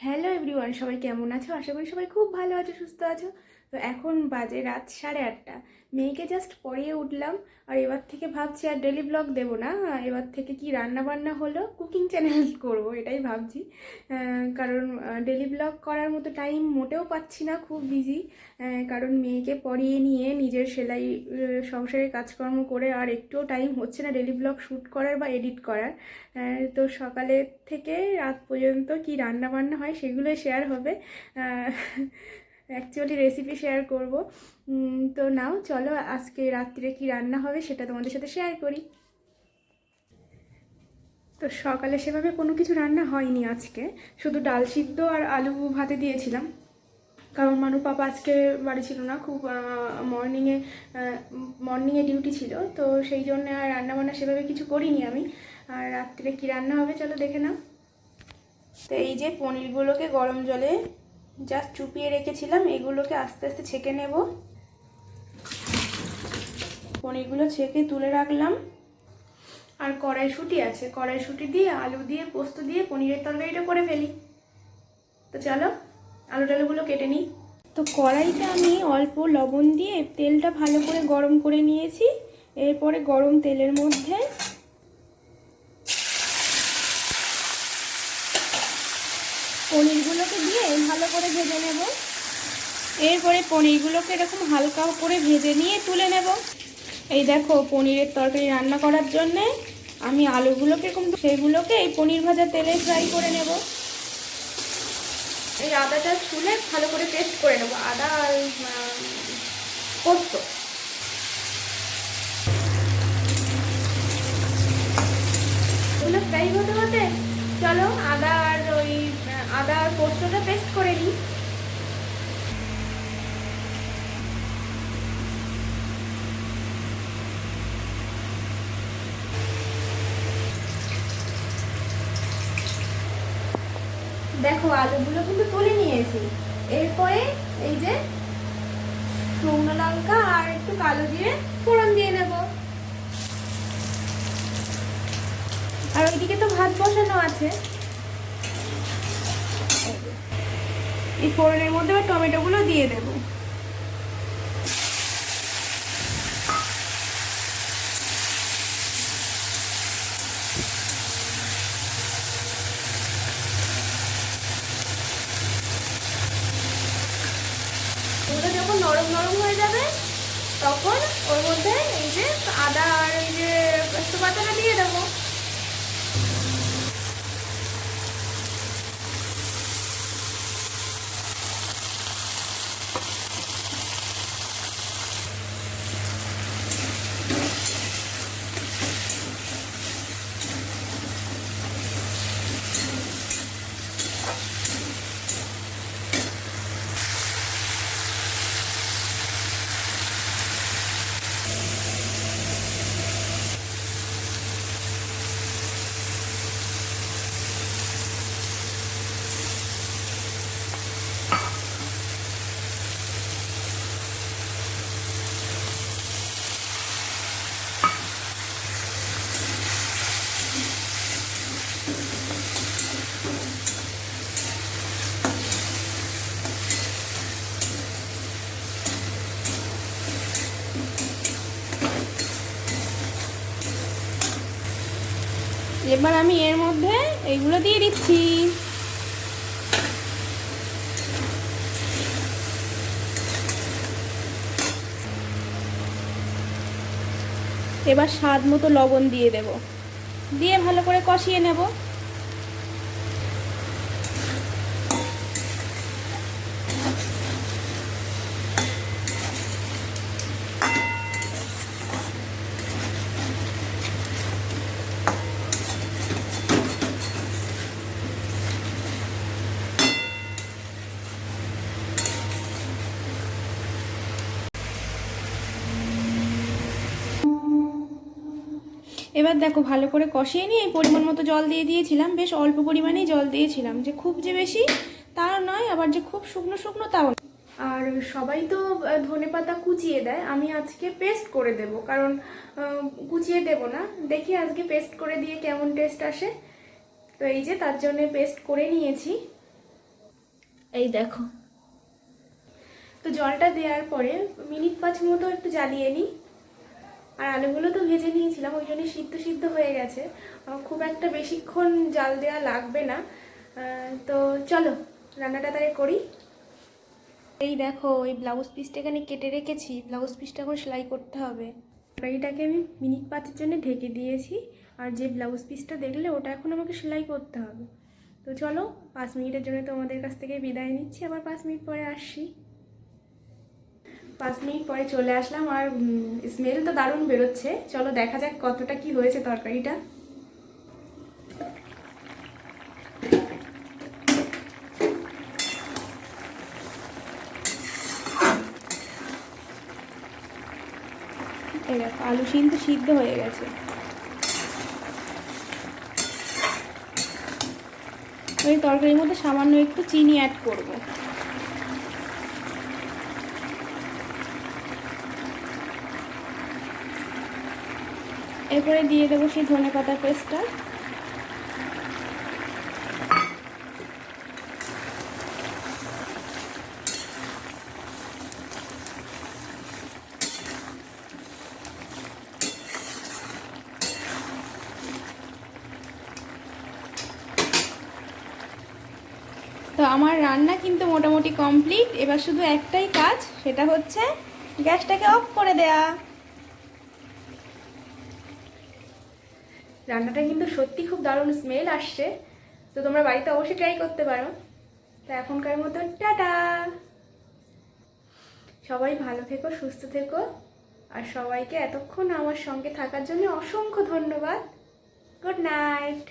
Hello everyone, সবাই কেমন আছো? আশা করি সবাই খুব ভালো আছো, সুস্থ আছো। তো এখন বাজে রাত 8:30। মেয়েকে জাস্ট পড়িয়ে উঠলাম। আর এবার থেকে ভাবছি আর ডেলি ব্লগ দেবো না। এবার থেকে কি রান্না বান্না হলো, কুকিং চ্যানেল করব, এটাই ভাবছি। কারণ ডেলি ব্লগ করার মতো টাইম মোটেও পাচ্ছি না, খুব বিজি। কারণ মেয়েকে পড়িয়ে নিয়ে নিজের সেলাই সংসারের কাজকর্ম করে আর একটুও টাইম হচ্ছে না ডেলি ব্লগ শ্যুট করার বা এডিট করার। তো সকালের থেকে রাত পর্যন্ত কি রান্না বান্না হয় সেগুলোই শেয়ার হবে। অ্যাকচুয়ালি রেসিপি শেয়ার করব। তো নাও চলো, আজকে রাত্রে কি রান্না হবে সেটা তোমাদের সাথে শেয়ার করি। তো সকালে সেভাবে কোনো কিছু রান্না হয়নি আজকে, শুধু ডাল সিদ্ধ আর আলু ভাতে দিয়েছিলাম। কারণ মানু পাপা আজকে বাড়ি ছিল না, খুব মর্নিংয়ে ডিউটি ছিল, তো সেই জন্য আর রান্নাবান্না সেভাবে কিছু করিনি আমি। আর রাত্রে কী রান্না হবে চলো দেখে নাও। তো এই যে পনিরগুলোকে গরম জলে জাস্ট চুপিয়ে রেখেছিলাম, এগুলোকে আস্তে আস্তে ছেঁকে নেব। পনিরগুলো ছেঁকে তুলে রাখলাম। আর কড়াইশুঁটি আছে, কড়াইশুঁটি দিয়ে আলু দিয়ে পোস্ত দিয়ে পনিরের তরকারিটা করে ফেলি। তো চলো আলু টালুগুলো কেটে নিই। তো কড়াইতে আমি অল্প লবণ দিয়ে তেলটা ভালো করে গরম করে নিয়েছি। এরপরে গরম তেলের মধ্যে পনিরগুলোকে দিয়ে ভালো করে ভেজে নেব। এরপরে পনিরগুলোকে এরকম হালকা করে ভেজে নিয়ে তুলে নেব। এই দেখো, পনিরের তরকারি রান্না করার জন্যে আমি আলুগুলোকে এরকম সেগুলোকে এই পনির ভাজা তেলে ফ্রাই করে নেব। এই আদাটা ছুলে ভালো করে পেস্ট করে নেব, আদা আর পোস্ত। এগুলো ফ্রাই হতে হতে চলো আদা আর পোস্তটা পেস্ট করে নিই। দেখো আলুগুলো কিন্তু তুলে নিয়েছি। এরপরে এই যে শুকনো লঙ্কা আর একটু কালো জিরে ফোড়ন দিয়ে নেব। আর ওইদিকে তো ভাত বসানো আছে। এই ফোড়নের মধ্যে আবার টমেটোগুলো দিয়ে দেব। ওগুলো যখন নরম নরম হয়ে যাবে তখন ওর মধ্যে এই যে আদা আর এই যে পোস্ত বাটাটা দিয়ে দেবো। এবার আমি এর মধ্যে এইগুলো দিয়ে দিচ্ছি। এবার স্বাদ মতো লবণ দিয়ে দেব, দিয়ে ভালো করে কষিয়ে নেব। এবার দেখো ভালো করে কষিয়ে নিয়ে পরিমাণ মতো জল দিয়ে দিয়েছিলাম, বেশ অল্প পরিমাণেই জল দিয়েছিলাম, যে খুব যে বেশি তাও নয়, আবার যে খুব শুকনো শুকনো তাও। আর সবাই তো ধনেপাতা কুচিয়ে দেয়, আমি আজকে পেস্ট করে দেব, কারণ কুচিয়ে দেব না। দেখি আজকে পেস্ট করে দিয়ে কেমন টেস্ট আসে। তো এই যে তার জন্য পেস্ট করে নিয়েছি। এই দেখো। তো জলটা দেওয়ার পরে মিনিট 5 মতো একটু জ্বালিয়ে নিই। আর আলুগুলো তো ভেজে নিয়েছিলাম, ওই জন্য সিদ্ধ সিদ্ধ হয়ে গেছে, খুব একটা বেশিক্ষণ জাল দেওয়া লাগবে না। তো চলো রান্নাটা তাহলে করি। এই দেখো, এই ব্লাউজ পিসটা এখানে কেটে রেখেছি, ব্লাউজ পিসটা এখন সেলাই করতে হবে। তরকারিটাকে আমি মিনিট 5-এর জন্য ঢেকে দিয়েছি, আর যে ব্লাউজ পিসটা দেখলে ওটা এখন আমাকে সেলাই করতে হবে। তো চলো 5 মিনিটের জন্য তোমাদের কাছ থেকে বিদায় নিচ্ছি, আবার 5 মিনিট পরে আসছি। 5 মিনিট পরে চলে আসলাম, আর স্মেল তো দারুণ বেরোচ্ছে। চলো দেখা যাক কতটা কি হয়েছে তরকারিটা। এই দেখো, আলু কিন্তু সিদ্ধ হয়ে গেছে। ওই তরকারির মধ্যে সামান্য একটু চিনি অ্যাড করব। এরপরে দিয়ে দেবো সেই ধনেপাতার পেস্টটা। তো আমার রান্না কিন্তু মোটামুটি কমপ্লিট। এবার শুধু একটাই কাজ, সেটা হচ্ছে গ্যাসটাকে অফ করে দেয়া। রান্নাটা কিন্তু সত্যি খুব দারুণ স্মেল আসছে, তো তোমরা বাড়িতে অবশ্যই ট্রাই করতে পারো। তো এখনকার মতো টাটা। সবাই ভালো থেকো, সুস্থ থেকো, আর সবাইকে এতক্ষণ আমার সঙ্গে থাকার জন্য অসংখ্য ধন্যবাদ। Good night.